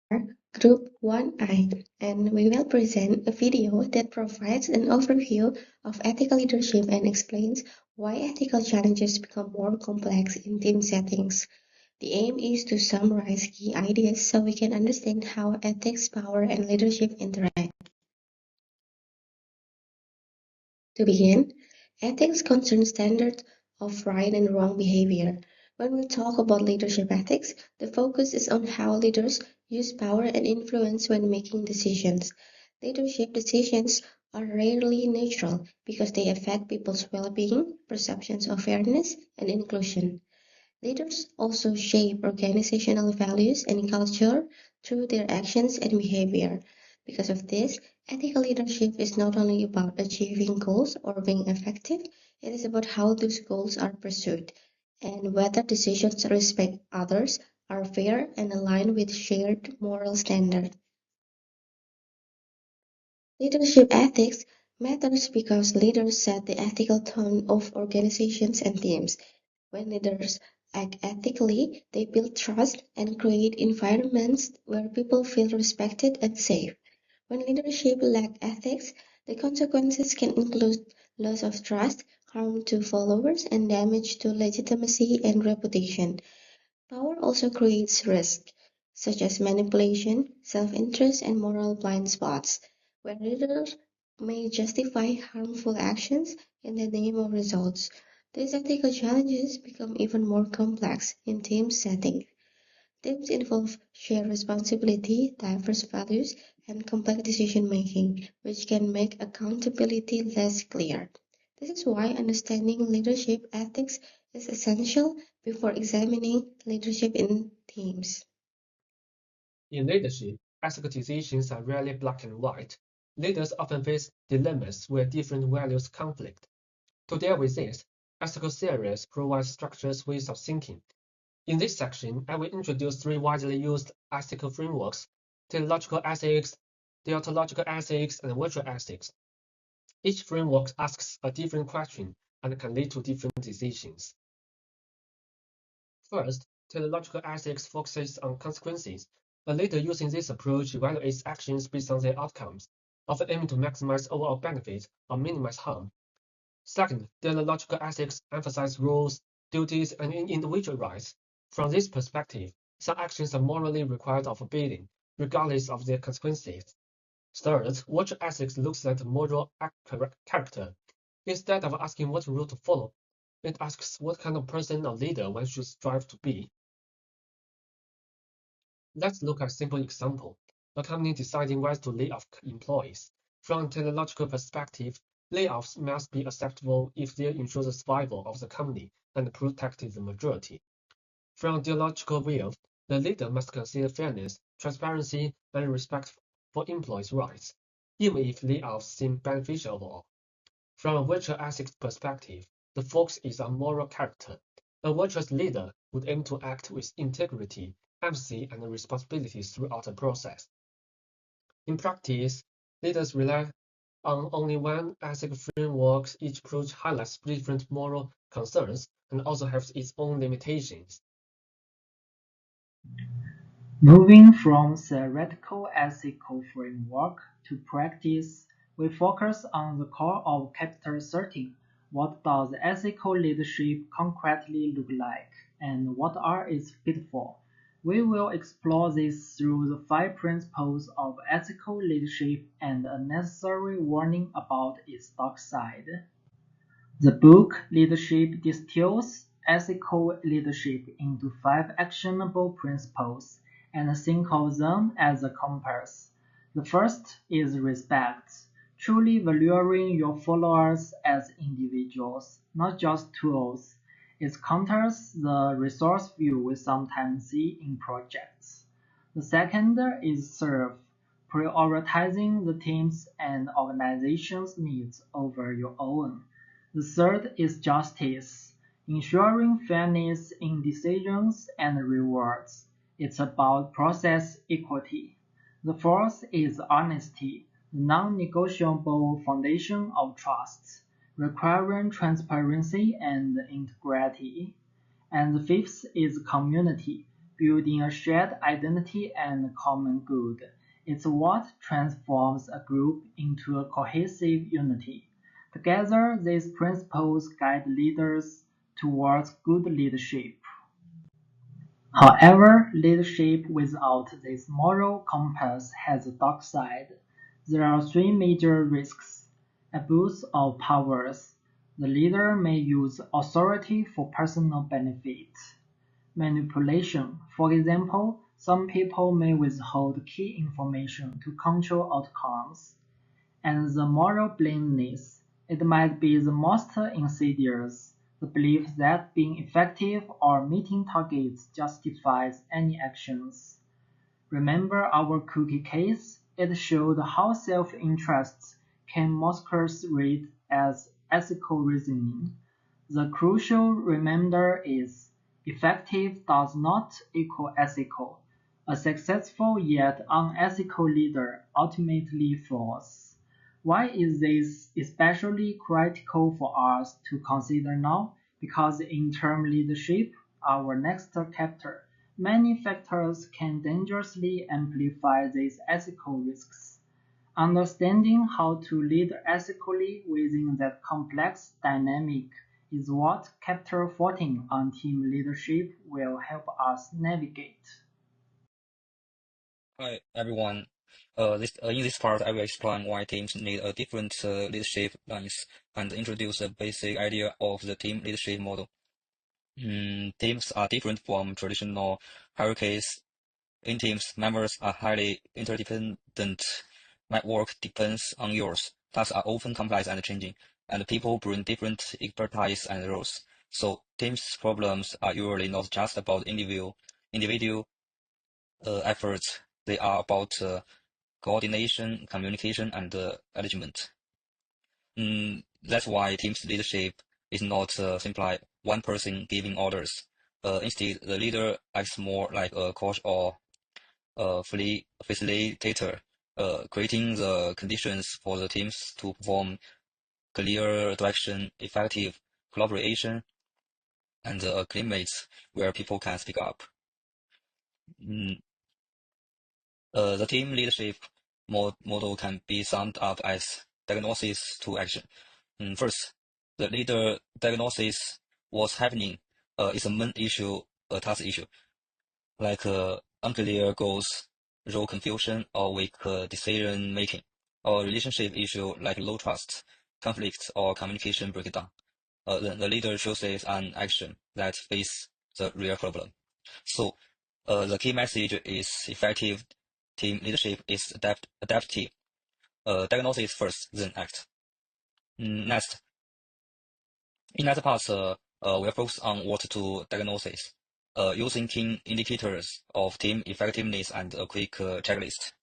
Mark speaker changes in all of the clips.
Speaker 1: Group 1I, and we will present a video that provides an overview of ethical leadership and explains why ethical challenges become more complex in team settings. The aim is to summarize key ideas so we can understand how ethics, power, and leadership interact. To begin, ethics concerns standards of right and wrong behavior. When we talk about leadership ethics, the focus is on how leaders use power and influence when making decisions. Leadership decisions are rarely neutral because they affect people's well-being, perceptions of fairness, and inclusion. Leaders also shape organizational values and culture through their actions and behavior. Because of this, ethical leadership is not only about achieving goals or being effective, it is about how those goals are pursued and whether decisions respect others, are fair, and align with shared moral standards. Leadership ethics matters because leaders set the ethical tone of organizations and teams. When leaders act ethically, they build trust and create environments where people feel respected and safe. When leadership lacks ethics, the consequences can include loss of trust, harm to followers, and damage to legitimacy and reputation. Power also creates risk, such as manipulation, self-interest, and moral blind spots, where leaders may justify harmful actions in the name of results. These ethical challenges become even more complex in team settings. Teams involve shared responsibility, diverse values, and complex decision-making, which can make accountability less clear. This is why understanding leadership ethics is essential before examining leadership in teams.
Speaker 2: In leadership, ethical decisions are rarely black and white. Leaders often face dilemmas where different values conflict. To deal with this, ethical theories provide structured ways of thinking. In this section, I will introduce three widely used ethical frameworks: teleological ethics, deontological ethics, and virtue ethics. Each framework asks a different question and can lead to different decisions. First, teleological ethics focuses on consequences. A leader using this approach evaluates actions based on their outcomes, often aiming to maximize overall benefit or minimize harm. Second, teleological ethics emphasize rules, duties, and individual rights. From this perspective, some actions are morally required of obeying, regardless of their consequences. Third, virtue ethics looks at moral character. Instead of asking what rule to follow, it asks what kind of person or leader one should strive to be. Let's look at a simple example: a company deciding whether to lay off employees. From a teleological perspective, layoffs must be acceptable if they ensure the survival of the company and protect the majority. From a theological view, the leader must consider fairness, transparency, and respect for employees' rights, even if layoffs seem beneficial overall. From a virtue ethics perspective, the focus is on moral character. A virtuous leader would aim to act with integrity, empathy, and responsibility throughout the process. In practice, leaders rely on only one ethical framework. Each approach highlights different moral concerns and also has its own limitations.
Speaker 3: Moving from theoretical ethical framework to practice, we focus on the core of Chapter 13. What does ethical leadership concretely look like, and what are its pitfalls? We will explore this through the 5 principles of ethical leadership and a necessary warning about its dark side. The book Leadership distills ethical leadership into 5 actionable principles and think of them as a compass. The first is respect, truly valuing your followers as individuals, not just tools. It counters the resource view we sometimes see in projects. The second is serve, prioritizing the team's and organization's needs over your own. The third is justice, ensuring fairness in decisions and rewards. It's about process equity. The fourth is honesty, the non-negotiable foundation of trust, requiring transparency and integrity. And the fifth is community, building a shared identity and common good. It's what transforms a group into a cohesive unity. Together, these principles guide leaders towards good leadership. However, leadership without this moral compass has a dark side. There are three major risks: abuse of powers. The leader may use authority for personal benefit. Manipulation. For example, some people may withhold key information to control outcomes. And the moral blindness. It might be the most insidious, the belief that being effective or meeting targets justifies any actions. Remember our cookie case? It showed how self-interest can masquerade as ethical reasoning. The crucial reminder is effective does not equal ethical. A successful yet unethical leader ultimately falls. Why is this especially critical for us to consider now? Because in term leadership, our next chapter, many factors can dangerously amplify these ethical risks. Understanding how to lead ethically within that complex dynamic is what Chapter 14 on team leadership will help us navigate.
Speaker 4: Hi everyone. In this part, I will explain why teams need a different leadership lines and introduce a basic idea of the team leadership model. Teams are different from traditional hierarchies. In teams, members are highly interdependent. My work depends on yours. Tasks are often complex and changing, and people bring different expertise and roles. So teams' problems are usually not just about individual efforts. They are about coordination, communication, and alignment. That's why team's leadership is not simply one person giving orders. Instead, the leader acts more like a coach or a facilitator, creating the conditions for the teams to perform clear direction, effective collaboration, and a climate where people can speak up. Mm, The team leadership model can be summed up as diagnosis to action. First, the leader diagnosis what's happening is a main issue, a task issue, like unclear goals, role confusion, or weak decision making, or relationship issue like low trust, conflict, or communication breakdown. Then the leader chooses an action that fits the real problem. So the key message is effective team leadership is adaptive. Diagnosis first, then act. Next, in other parts, we'll focus on what to diagnosis, using key indicators of team effectiveness and a quick checklist.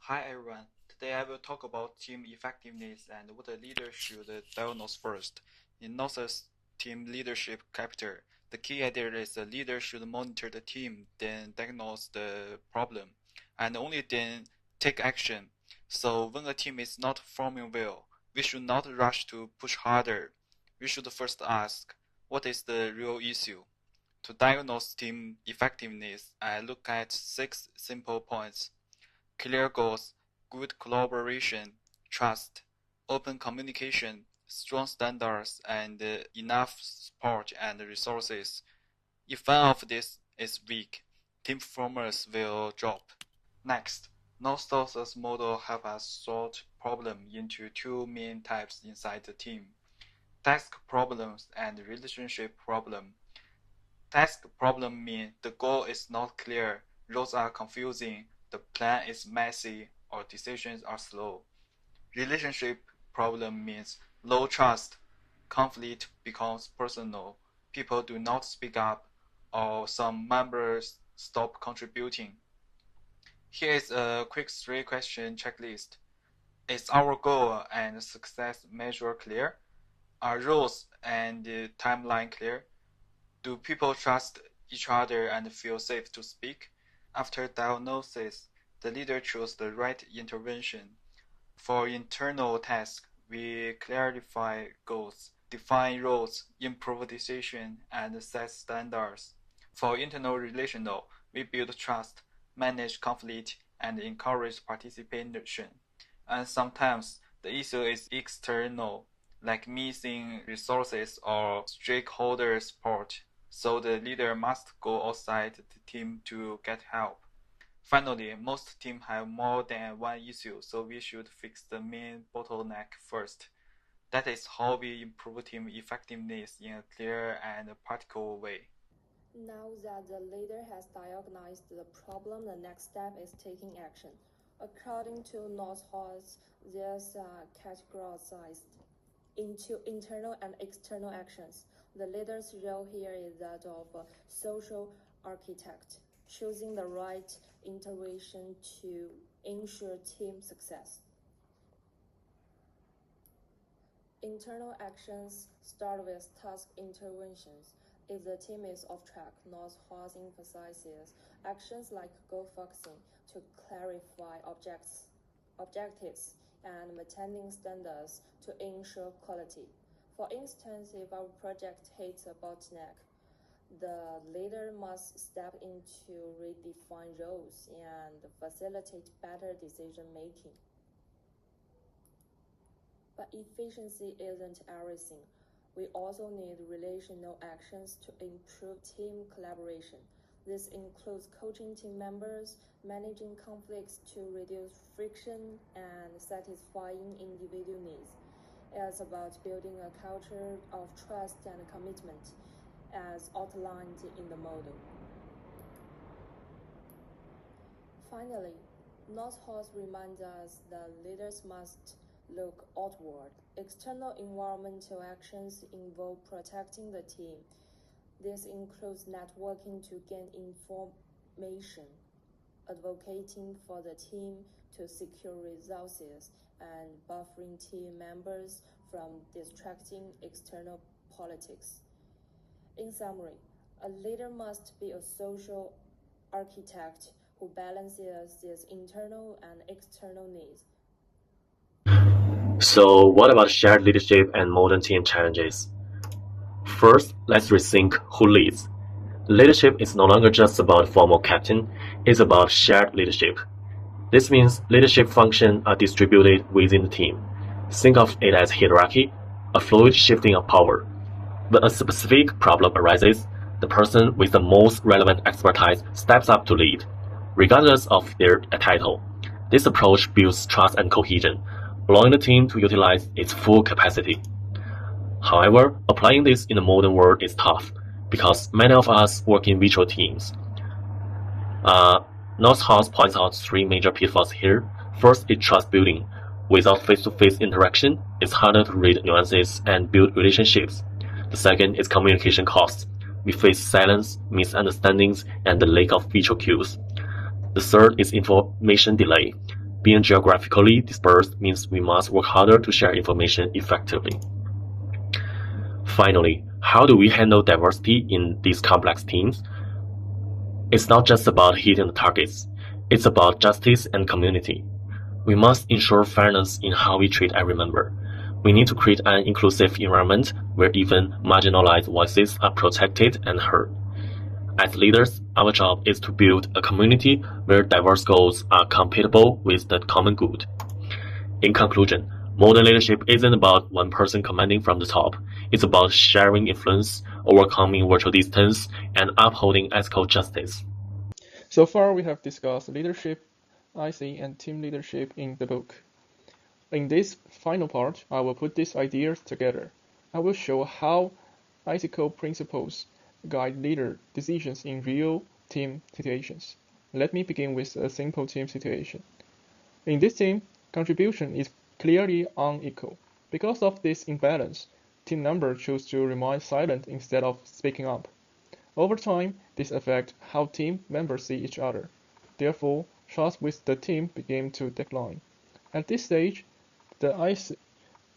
Speaker 5: Hi everyone, today I will talk about team effectiveness and what a leader should diagnose first. In Gnosis team leadership chapter, the key idea is the leader should monitor the team, then diagnose the problem, and only then take action. So when a team is not performing well, we should not rush to push harder. We should first ask, what is the real issue? To diagnose team effectiveness, I look at 6 simple points: clear goals, good collaboration, trust, open communication, strong standards, and enough support and resources. If one of these is weak, team performance will drop. Next, Nostos's model helps us sort problem into two main types inside the team: task problems and relationship problem. Task problem mean the goal is not clear, roles are confusing, the plan is messy, or decisions are slow. Relationship problem means low trust, conflict becomes personal, people do not speak up, or some members stop contributing. Here is a quick 3-question checklist. Is our goal and success measure clear? Are roles and timeline clear? Do people trust each other and feel safe to speak? After diagnosis, the leader chose the right intervention. For internal tasks, we clarify goals, define roles, improve decision, and set standards. For internal relational, we build trust, manage conflict, and encourage participation. And sometimes the issue is external, like missing resources or stakeholder support, so the leader must go outside the team to get help. Finally, most teams have more than one issue, so we should fix the main bottleneck first. That is how we improve team effectiveness in a clear and practical way.
Speaker 6: Now that the leader has diagnosed the problem, the next step is taking action. According to Northhorst, there's categorized into internal and external actions. The leader's role here is that of a social architect, choosing the right intervention to ensure team success. Internal actions start with task interventions. If the team is off track, Northhorst emphasizes actions like goal focusing to clarify objectives and maintaining standards to ensure quality. For instance, if our project hits a bottleneck, the leader must step in to redefine roles and facilitate better decision making. But efficiency isn't everything. We also need relational actions to improve team collaboration. This includes coaching team members, managing conflicts to reduce friction, and satisfying individual needs. It's about building a culture of trust and commitment, as outlined in the model. Finally, Northhorst reminds us that leaders must look outward. External environmental actions involve protecting the team. This includes networking to gain information, advocating for the team to secure resources, and buffering team members from distracting external politics. In summary, a leader must be a social architect who balances these internal and external needs.
Speaker 7: So what about shared leadership and modern team challenges? First, let's rethink who leads. Leadership is no longer just about formal captain, it's about shared leadership. This means leadership functions are distributed within the team. Think of it as hierarchy, a fluid shifting of power. When a specific problem arises, the person with the most relevant expertise steps up to lead, regardless of their title. This approach builds trust and cohesion, allowing the team to utilize its full capacity. However, applying this in the modern world is tough, because many of us work in virtual teams. Northhorst points out three major pitfalls here. First is trust building. Without face-to-face interaction, it's harder to read nuances and build relationships. The second is communication costs. We face silence, misunderstandings, and the lack of visual cues. The third is information delay. Being geographically dispersed means we must work harder to share information effectively. Finally, how do we handle diversity in these complex teams? It's not just about hitting the targets. It's about justice and community. We must ensure fairness in how we treat every member. We need to create an inclusive environment where even marginalized voices are protected and heard. As leaders, our job is to build a community where diverse goals are compatible with the common good. In conclusion, modern leadership isn't about one person commanding from the top. It's about sharing influence, overcoming virtual distance, and upholding ethical justice.
Speaker 8: So far, we have discussed leadership, IC, and team leadership in the book. In this final part, I will put these ideas together. I will show how ethical principles guide leader decisions in real team situations. Let me begin with a simple team situation. In this team, contribution is clearly unequal. Because of this imbalance, team members choose to remain silent instead of speaking up. Over time, this affects how team members see each other. Therefore, trust with the team began to decline. At this stage, the IC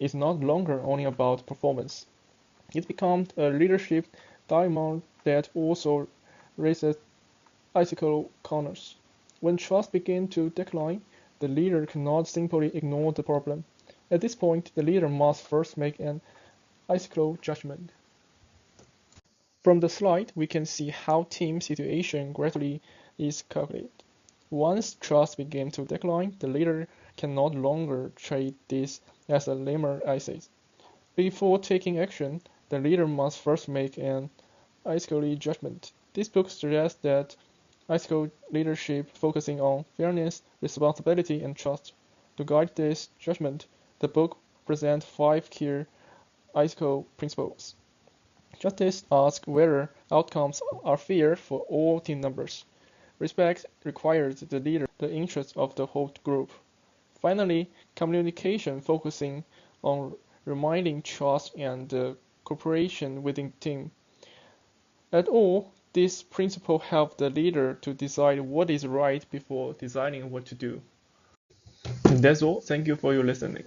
Speaker 8: is not longer only about performance. It becomes a leadership dilemma that also raises ethical corners. When trust begins to decline, the leader cannot simply ignore the problem. At this point, the leader must first make an ethical judgment. From the slide, we can see how team situation gradually is calculated. Once trust begins to decline, the leader can no longer treat this as a lemon asset. Before taking action, the leader must first make an ethical judgment. This book suggests that ethical leadership focusing on fairness, responsibility, and trust. To guide this judgment, the book presents 5 key ethical principles. Justice asks whether outcomes are fair for all team members. Respect requires the leader the interests of the whole group. Finally, communication focusing on reminding trust and cooperation within the team. At all, these principles help the leader to decide what is right before deciding what to do. That's all. Thank you for your listening.